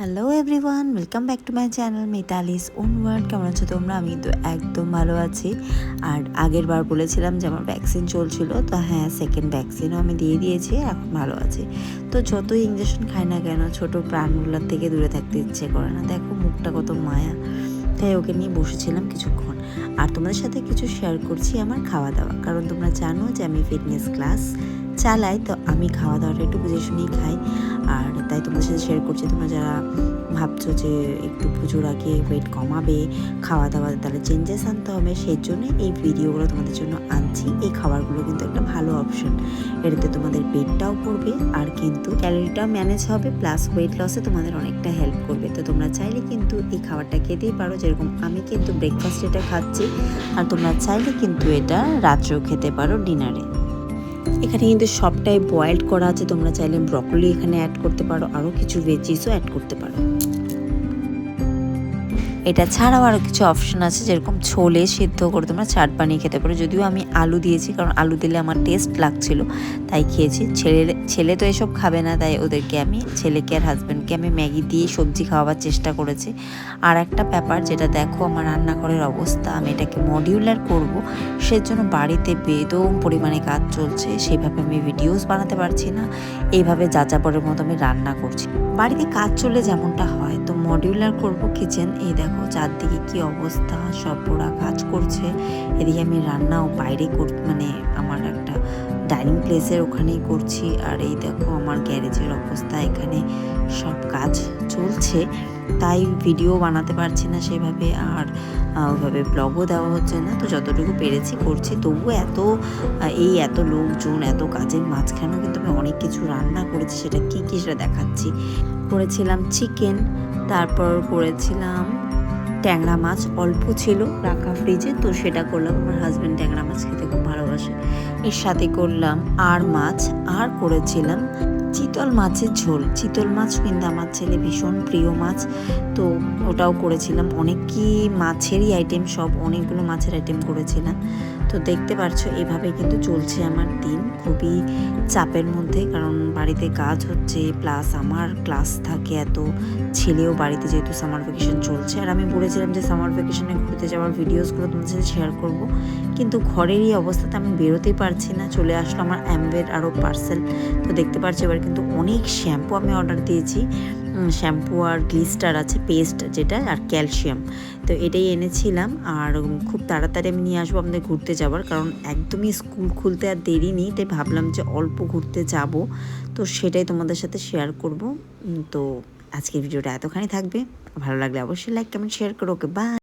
Hello everyone, welcome back to my channel Mitali's own world. কেমন আছো তোমরা? আমি তো একদম ভালো আছি। আর আগের বার বলেছিলাম যে আমার ভ্যাকসিন চলছিল, তো হ্যাঁ, সেকেন্ড ভ্যাকসিনও আমি দিয়ে দিয়েছি, এখন ভালো আছি। তো যতই ইঞ্জেকশন খাই না কেন, ছোটো প্রাণগুলোর থেকে দূরে থাকতে ইচ্ছে করে না। দেখো মুখটা কত মায়া। তাই ওকে নিয়ে বসেছিলাম কিছুক্ষণ, আর তোমাদের সাথে কিছু শেয়ার করছি আমার খাওয়া দাওয়া। কারণ তোমরা জানো যে আমি ফিটনেস ক্লাস চালাই, তো আমি খাওয়া দাওয়াটা একটু বুঝে শুনেই খাই। আর তাই তোমাদের সাথে শেয়ার করছি, তোমরা যারা ভাবছো যে একটু পুজোর আগে ওয়েট কমাবে, খাওয়া দাওয়াতে তাহলে চেঞ্জেস আনতে হবে, সেই জন্য এই ভিডিওগুলো তোমাদের জন্য আনছি। এই খাবারগুলো কিন্তু একটা ভালো অপশন, এটাতে তোমাদের পেটটাও পড়বে আর কিন্তু ক্যালোরিটাও ম্যানেজ হবে, প্লাস ওয়েট লসে তোমাদের অনেকটা হেল্প করবে। তো তোমরা চাইলে কিন্তু এই খাবারটা খেতেই পারো, যেরকম আমি কিন্তু ব্রেকফাস্ট এটা খাচ্ছি, আর তোমরা চাইলে কিন্তু এটা রাত্রেও খেতে পারো ডিনারে। এখানে কিন্তু সবটাই বয়েলড করা আছে, তোমরা চাইলে ব্রকলি এখানে অ্যাড করতে পারো, আরও কিছু ভেজিসও অ্যাড করতে পারো। এটা ছাড়াও আরও কিছু অপশন আছে, যেরকম ছোলে সিদ্ধ করে তোমরা চাট বানিয়ে খেতে পারো। যদিও আমি আলু দিয়েছি, কারণ আলু দিলে আমার টেস্ট লাগছিল তাই খেয়েছি। ছেলে তো এসব খাবে না, তাই ওদেরকে আমি, ছেলেকে আর হাজব্যান্ডকে আমি ম্যাগি দিয়ে সবজি খাওয়াবার চেষ্টা করেছি। আর একটা ব্যাপার যেটা দেখো, আমার রান্নাঘরের অবস্থা, আমি এটাকে মডিউলার করব, সেজন্য বাড়িতে বেদম পরিমাণে কাজ চলছে, সেইভাবে আমি ভিডিওস বানাতে পারছি না। এইভাবে যাযাবরের মতো আমি রান্না করছি। বাড়িতে কাজ চললে যেমনটা হয়, তো মডিউলার করব কিচেন। এই দেখো চারদিকে কি অবস্থা, সব ওরা কাজ করছে। এদিকে আমি রান্নাও বাইরে মানে আমার একটা ডাইনিং প্লেসের ওখানেই করছি। আর এই দেখো আমার গ্যারেজের অবস্থা, এখানে সব কাজ চলছে, তাই ভিডিও বানাতে পারছি না সেভাবে, আর ওইভাবে ব্লগও দেওয়া হচ্ছে না। তো যতটুকু পেরেছি করছি, তবুও এত লোকজন, এত কাজের মাঝখানেও কিন্তু আমি অনেক কিছু রান্না করেছি। সেটা কী কী সেটা দেখাচ্ছি। করেছিলাম চিকেন, তারপর করেছিলাম ট্যাংরা মাছ, অল্প ছিল রাখা ফ্রিজে, তো সেটা করলাম। আমার হাজব্যান্ড ট্যাংরা মাছ খেতে খুব ভালোবাসে। এর সাথে করলাম আর মাছ, আর করেছিলাম চিতল মাছের ঝোল। চিতল মাছ কিন্তু আমার ছেলে ভীষণ প্রিয় মাছ, তো ওটাও করেছিলাম। অনেকই মাছেরই আইটেম, সব অনেকগুলো মাছের আইটেম করেছিলাম। তো দেখতে পাচ্ছ এভাবে কিন্তু চলছে আমার দিন, খুবই চাপের মধ্যে, কারণ বাড়িতে কাজ হচ্ছে, প্লাস আমার ক্লাস থাকে এত, ছেলেও বাড়িতে, যেহেতু সামার ভ্যাকেশন চলছে। আর আমি বলেছিলাম যে সামার ভ্যাকেশনে ঘুরতে যাওয়ার ভিডিওসগুলো তোমাদের সাথে শেয়ার করব, কিন্তু ঘরের এই অবস্থাতে আমি বেরোতেই পারছি না। চলে আসলো আমার অ্যামওয়ের আরও পার্সেল। তো দেখতে পাচ্ছি এবার কিন্তু অনেক শ্যাম্পু আমি অর্ডার দিয়েছি। শ্যাম্পু আর গ্লিস্টার আছে, পেস্ট যেটা, আর ক্যালসিয়াম। তো এটাই এনেছিলাম, আর খুব তাড়াতাড়ি আমি নিয়ে আসবো আমাদের ঘুরতে যাওয়ার, কারণ একদমই স্কুল খুলতে আর দেরি নেই, তাই ভাবলাম যে অল্প ঘুরতে যাব, তো সেটাই তোমাদের সাথে শেয়ার করব। তো আজকের ভিডিওটা এতখানি থাকবে, ভালো লাগলে অবশ্যই লাইক কমেন্ট শেয়ার করো। ওকে, বাই।